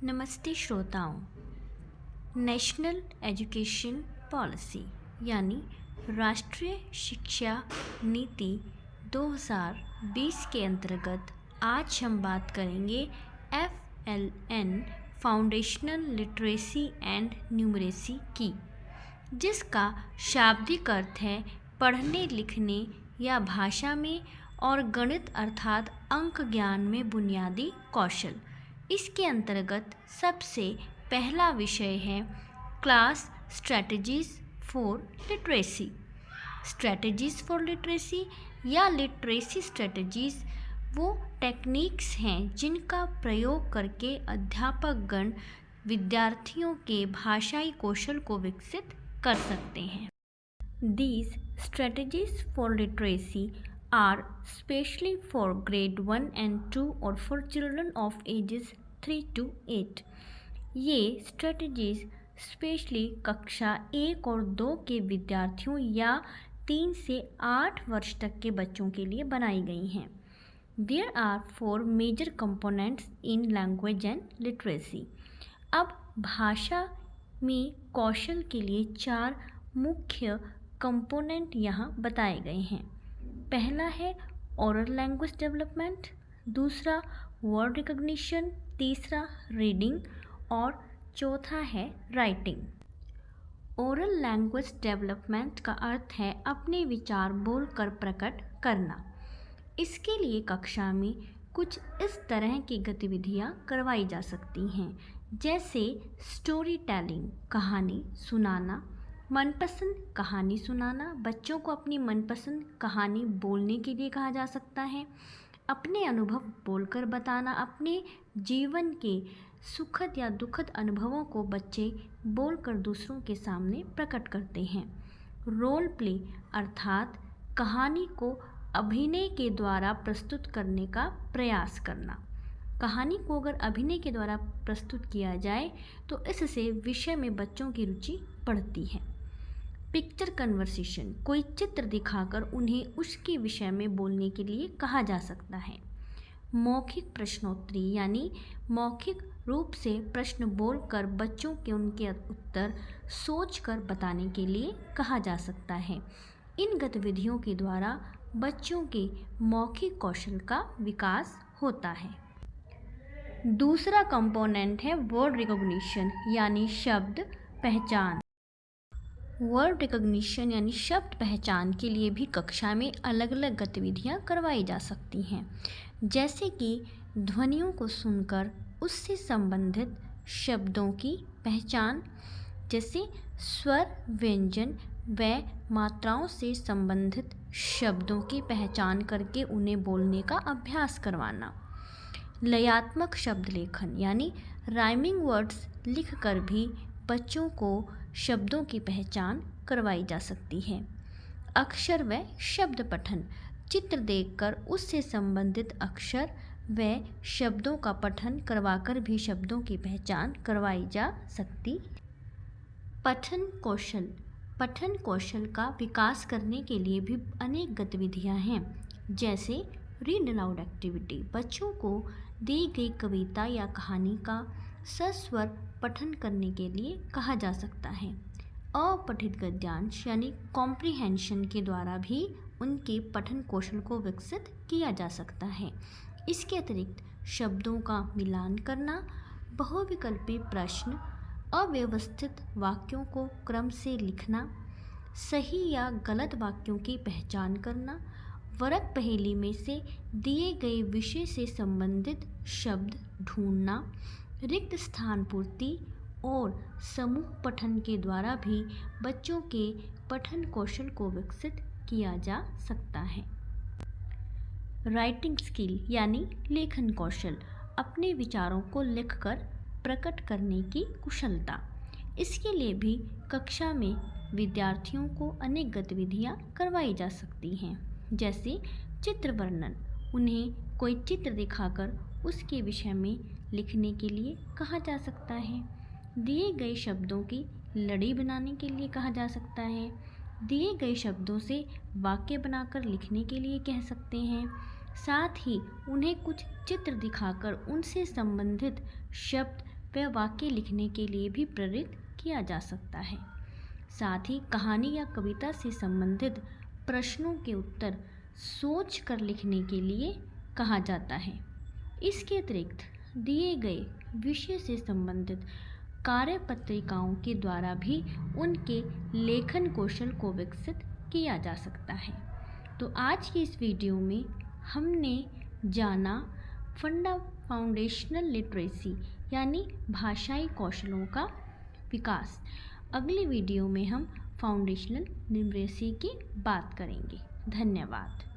नमस्ते श्रोताओं। National education policy यानी राष्ट्रीय शिक्षा नीति 2020 के अंतर्गत आज हम बात करेंगे FLN foundational literacy and numeracy की, जिसका शाब्दिक अर्थ है पढ़ने लिखने या भाषा में और गणित अर्थात अंक ज्ञान में बुनियादी कौशल। इसके अंतर्गत सबसे पहला विषय है class strategies for literacy. Strategies for literacy या लिटरेसी स्ट्रेटजीज वो टेक्निक्स हैं जिनका प्रयोग करके अध्यापकगण विद्यार्थियों के भाषाई कौशल को विकसित कर सकते हैं। These strategies for literacy are specially for grade 1 and 2 और for children of ages 3 to 8। ये strategies स्पेशली कक्षा 1 और 2 के विद्यार्थियों या 3 से 8 वर्ष तक के बच्चों के लिए बनाई गई हैं। There are 4 major components in language and literacy। अब भाषा में कौशल के लिए 4 मुख्य कंपोनेंट यहाँ बताए गए हैं। पहला है ओरल लैंग्वेज डेवलपमेंट, दूसरा वर्ड रिकॉग्निशन, तीसरा रीडिंग और चौथा है राइटिंग। ओरल लैंग्वेज डेवलपमेंट का अर्थ है अपने विचार बोलकर प्रकट करना। इसके लिए कक्षा में कुछ इस तरह की गतिविधियाँ करवाई जा सकती हैं, जैसे स्टोरी टेलिंग, कहानी सुनाना, मनपसंद कहानी सुनाना। बच्चों को अपनी मनपसंद कहानी बोलने के लिए कहा जा सकता है। अपने अनुभव बोलकर बताना, अपने जीवन के सुखद या दुखद अनुभवों को बच्चे बोलकर दूसरों के सामने प्रकट करते हैं। रोल प्ले अर्थात कहानी को अभिनय के द्वारा प्रस्तुत करने का प्रयास करना। कहानी को अगर अभिनय के द्वारा प्रस्तुत किया जाए तो इससे विषय में बच्चों की रुचि बढ़ती है। पिक्चर कन्वर्सेशन, कोई चित्र दिखाकर उन्हें उसके विषय में बोलने के लिए कहा जा सकता है। मौखिक प्रश्नोत्तरी यानी मौखिक रूप से प्रश्न बोलकर बच्चों के उनके उत्तर सोचकर बताने के लिए कहा जा सकता है। इन गतिविधियों के द्वारा बच्चों के मौखिक कौशल का विकास होता है। दूसरा कंपोनेंट है वर्ड रिकॉग्निशन यानी शब्द पहचान। वर्ड रिकॉग्निशन यानी शब्द पहचान के लिए भी कक्षा में अलग अलग गतिविधियां करवाई जा सकती हैं, जैसे कि ध्वनियों को सुनकर उससे संबंधित शब्दों की पहचान, जैसे स्वर, व्यंजन व मात्राओं से संबंधित शब्दों की पहचान करके उन्हें बोलने का अभ्यास करवाना। लयात्मक शब्द लेखन यानी राइमिंग वर्ड्स लिखकर भी बच्चों को शब्दों की पहचान करवाई जा सकती है। अक्षर व शब्द पठन, चित्र देखकर उससे संबंधित अक्षर व शब्दों का पठन करवाकर भी शब्दों की पहचान करवाई जा सकती। पठन कौशल, पठन कौशल का विकास करने के लिए भी अनेक गतिविधियां हैं, जैसे रीड अलाउड एक्टिविटी, बच्चों को दी गई कविता या कहानी का सस्वर पठन करने के लिए कहा जा सकता है। अपठित गद्यांश यानी कॉम्प्रिहेंशन के द्वारा भी उनके पठन कौशल को विकसित किया जा सकता है। इसके अतिरिक्त शब्दों का मिलान करना, बहुविकल्पी प्रश्न, अव्यवस्थित वाक्यों को क्रम से लिखना, सही या गलत वाक्यों की पहचान करना, वर्ग पहेली में से दिए गए विषय से संबंधित शब्द ढूंढना, रिक्त स्थान पूर्ति और समूह पठन के द्वारा भी बच्चों के पठन कौशल को विकसित किया जा सकता है। राइटिंग स्किल यानी लेखन कौशल, अपने विचारों को लिखकर प्रकट करने की कुशलता। इसके लिए भी कक्षा में विद्यार्थियों को अनेक गतिविधियां करवाई जा सकती हैं, जैसे चित्र वर्णन, उन्हें कोई चित्र दिखाकर उसके विषय में लिखने के लिए कहा जा सकता है। दिए गए शब्दों की लड़ी बनाने के लिए कहा जा सकता है। दिए गए शब्दों से वाक्य बनाकर लिखने के लिए कह सकते हैं। साथ ही उन्हें कुछ चित्र दिखाकर उनसे संबंधित शब्द व वाक्य लिखने के लिए भी प्रेरित किया जा सकता है। साथ ही कहानी या कविता से संबंधित प्रश्नों के उत्तर सोच कर लिखने के लिए कहा जाता है। इसके अतिरिक्त दिए गए विषय से संबंधित कार्यपत्रिकाओं के द्वारा भी उनके लेखन कौशल को विकसित किया जा सकता है। तो आज की इस वीडियो में हमने जाना फाउंडेशनल लिटरेसी यानी भाषाई कौशलों का विकास। अगली वीडियो में हम फाउंडेशनल लिटरेसी की बात करेंगे। धन्यवाद।